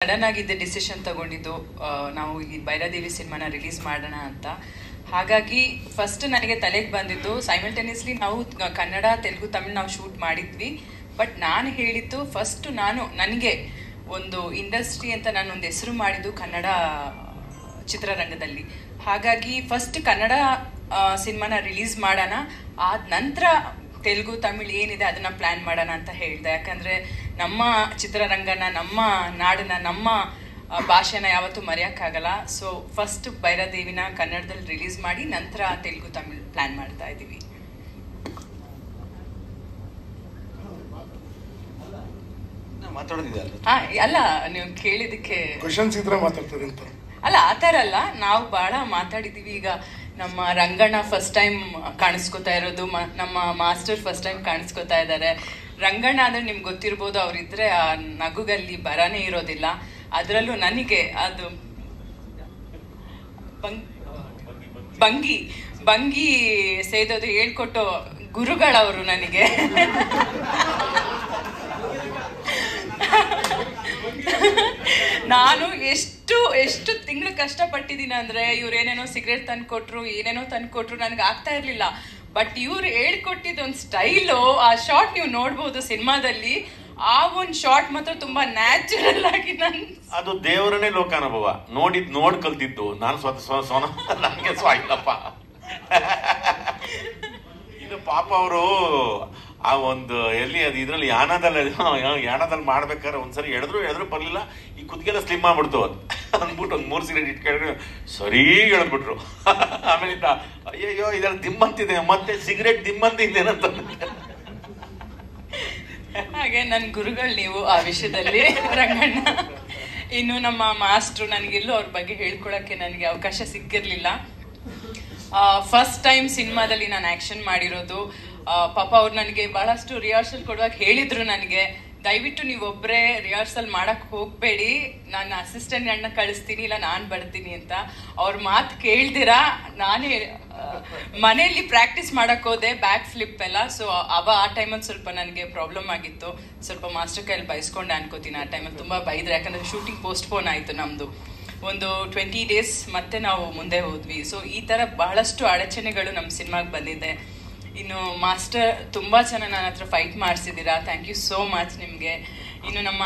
Sudden ಆಗಿದ್ದ decision ತಗೊಂಡಿದ್ದು ನಾವು ಈ ಭೈರಾದೇವಿ ಸಿನಿಮಾನ ರಿಲೀಸ್ ಮಾಡೋಣ ಅಂತ. ಹಾಗಾಗಿ ಫಸ್ಟ್ ನನಗೆ ತಲೆಗೆ ಬಂದಿದ್ದು ಸೈಮಲ್ಟೇನಿಯಸ್ಲಿ ನಾವು ಕನ್ನಡ ತೆಲುಗು ತಮಿಳು ನಾವು ಶೂಟ್ ಮಾಡಿದ್ವಿ. ಬಟ್ ನಾನು ಹೇಳಿದ್ದು ಫಸ್ಟ್ ನನಗೆ ಒಂದು ಇಂಡಸ್ಟ್ರಿ ಅಂತ ನಾನು ಒಂದು ಹೆಸರು ಮಾಡಿದ್ದು ಕನ್ನಡ ಚಿತ್ರರಂಗದಲ್ಲಿ. ಹಾಗಾಗಿ ಫಸ್ಟ್ ಕನ್ನಡ ಸಿನಿಮಾನ ರಿಲೀಸ್ ಮಾಡೋಣ, ಆದ ನಂತರ ತೆಲುಗು ತಮಿಳು ಏನಿದೆ ಅದನ್ನ ಪ್ಲಾನ್ ಮಾಡೋಣ ಅಂತ ಹೇಳಿದೆ. ಯಾಕಂದ್ರೆ ನಮ್ಮ ಚಿತ್ರರಂಗನ, ನಮ್ಮ ನಾಡನ್ನ, ನಮ್ಮ ಭಾಷೆನ ಯಾವತ್ತೂ ಮರೆಯೋಕ್ಕಾಗಲ್ಲ. ಸೊ ಫಸ್ಟ್ ಭೈರಾದೇವಿನ ಕನ್ನಡದಲ್ಲಿ ರಿಲೀಸ್ ಮಾಡಿ ನಂತರ ತೆಲುಗು ತಮಿಳು ಪ್ಲಾನ್ ಮಾಡ್ತಾ ಇದ್ದೀವಿ. ಅಲ್ಲ, ನೀವು ಕೇಳಿದಕ್ಕೆ ಅಲ್ಲ, ಆ ಥರ ಅಲ್ಲ, ನಾವು ಬಹಳ ಮಾತಾಡಿದೀವಿ. ಈಗ ನಮ್ಮ ರಂಗಣ್ಣ ಫಸ್ಟ್ ಟೈಮ್ ಕಾಣಿಸ್ಕೊತಾ ಇರೋದು, ನಮ್ಮ ಮಾಸ್ಟರ್ ಫಸ್ಟ್ ಟೈಮ್ ಕಾಣಿಸ್ಕೊತಾ ಇದ್ದಾರೆ. ರಂಗಣ್ಣ ಅಂದ್ರೆ ನಿಮ್ಗೆ ಗೊತ್ತಿರ್ಬೋದು, ಅವ್ರಿದ್ರೆ ಆ ನಗುಗಲ್ಲಿ ಬರಾನೇ ಇರೋದಿಲ್ಲ. ಅದರಲ್ಲೂ ನನಗೆ ಅದು ಭಂಗಿ ಸೇದೋದು ಹೇಳ್ಕೊಟ್ಟು ಗುರುಗಳವರು ನನಗೆ. ನಾನು ಎಷ್ಟು ತಿಂಗಳು ಕಷ್ಟಪಟ್ಟಿದ್ದೀನಿ ಅಂದ್ರೆ, ಇವ್ರು ಏನೇನೋ ಸಿಗರೇಟ್ ತಂದ್ಕೊಟ್ರು, ಏನೇನೋ ತಂದ್ಕೊಟ್ರು, ನನ್ಗೆ ಆಗ್ತಾ ಇರ್ಲಿಲ್ಲ. ಬಟ್ ಇವ್ರು ಹೇಳ್ಕೊಟ್ಟಿದ್ ಒಂದು ಸ್ಟೈಲು, ಆ ಶಾರ್ಟ್ ನೀವು ನೋಡ್ಬೋದು ಸಿನಿಮಾದಲ್ಲಿ. ಆ ಒಂದು ಶಾರ್ಟ್ ಮಾತ್ರ ತುಂಬಾ ನ್ಯಾಚುರಲ್ ಆಗಿ ಅದು ದೇವರನ್ನೇ ಲೋಕಾನುಭವ. ನೋಡ್ ಕಲ್ತಿದ್ದು ನಾನು ನನಗೆ ಸ್ವಾಯಿಲ್ಲಪ್ಪ. ಇದು ಪಾಪ ಅವರು ಆ ಒಂದು ಎಲ್ಲಿ ಅದು ಇದ್ರಲ್ಲಿ ಯಾಣದಲ್ಲಿ ಮಾಡ್ಬೇಕಾದ್ರೆ ಒಂದ್ಸರಿ ಎಳೆದ್ರು ಬರ್ಲಿಲ್ಲ, ಈ ಕುದ್ಗೆಲ್ಲ ಸ್ಲಿಮ್ ಆಗ್ಬಿಡ್ತು ಅಂದ್ಬಿಟ್ಟು ಒಂದು 3 ಸಿಗರೇಟ್ ಇಟ್ಕೊಂಡ್ರೆ ಸರಿ ಎಳೆದ್ಬಿಟ್ರು. ಆಮೇಲೆ ಅಯ್ಯಯ್ಯೋ ಇದ್ರಲ್ಲಿ ದಿಮ್ಮಂತಿದೆ, ಮತ್ತೆ ಸಿಗರೇಟ್ ದಿಮ್ಮಂತಿದ್ದೇನಂತ. ಹಾಗೆ ನನ್ನ ಗುರುಗಳು ನೀವು ಆ ವಿಷಯದಲ್ಲಿ, ರಂಗಣ್ಣ. ಇನ್ನು ನಮ್ಮ ಮಾಸ್ಟ್ರು, ನನಗೆಲ್ಲೂ ಅವ್ರ ಬಗ್ಗೆ ಹೇಳ್ಕೊಳಕ್ಕೆ ನನಗೆ ಅವಕಾಶ ಸಿಕ್ಕಿರ್ಲಿಲ್ಲ. ಫಸ್ಟ್ ಟೈಮ್ ಸಿನಿಮಾದಲ್ಲಿ ನಾನು ಆಕ್ಷನ್ ಮಾಡಿರೋದು. ಪಾಪ ಅವ್ರು ನನಗೆ ಬಹಳಷ್ಟು ರಿಹರ್ಸಲ್ ಕೊಡುವಾಗ ಹೇಳಿದ್ರು ನನಗೆ, ದಯವಿಟ್ಟು ನೀವೊಬ್ಬರೇ ರಿಹರ್ಸಲ್ ಮಾಡಕ್ ಹೋಗ್ಬೇಡಿ, ನಾನು ಅಸಿಸ್ಟೆಂಟ್ ಅಣ್ಣ ಕಳಿಸ್ತೀನಿ, ಇಲ್ಲ ನಾನು ಬರ್ತೀನಿ ಅಂತ. ಅವ್ರ ಮಾತು ಕೇಳ್ದಿರಾ ನಾನೇ ಮನೆಯಲ್ಲಿ ಪ್ರಾಕ್ಟೀಸ್ ಮಾಡಕ್ ಹೋದೆ, ಬ್ಯಾಕ್ ಫ್ಲಿಪ್ ಎಲ್ಲ. ಸೊ ಆ ಟೈಮಲ್ಲಿ ಸ್ವಲ್ಪ ನನಗೆ ಪ್ರಾಬ್ಲಮ್ ಆಗಿತ್ತು. ಸ್ವಲ್ಪ ಮಾಸ್ಟರ್ ಕೈಯಲ್ಲಿ ಬೈಸ್ಕೊಂಡೆ ಅನ್ಕೋತೀನಿ. ಆ ಟೈಮಲ್ಲಿ ತುಂಬಾ ಬೈದ್ರೆ, ಯಾಕಂದ್ರೆ ಶೂಟಿಂಗ್ ಪೋಸ್ಟ್ಪೋನ್ ಆಯ್ತು ನಮ್ದು ಒಂದು 20 days, ಮತ್ತೆ ನಾವು ಮುಂದೆ ಹೋದ್ವಿ. ಸೊ ಈ ತರ ಬಹಳಷ್ಟು ಅಡಚಣೆಗಳು ನಮ್ಮ ಸಿನಿಮಾಗೆ ಬಂದಿದೆ. ಇನ್ನು ಮಾಸ್ಟರ್ ತುಂಬಾ ಚೆನ್ನಾಗಿ ನನ್ನ ಹತ್ರ ಫೈಟ್ ಮಾಡಿಸಿದ್ದೀರಾ, ಥ್ಯಾಂಕ್ ಯು ಸೋ ಮಚ್ ನಿಮ್ಗೆ. ಇನ್ನು ನಮ್ಮ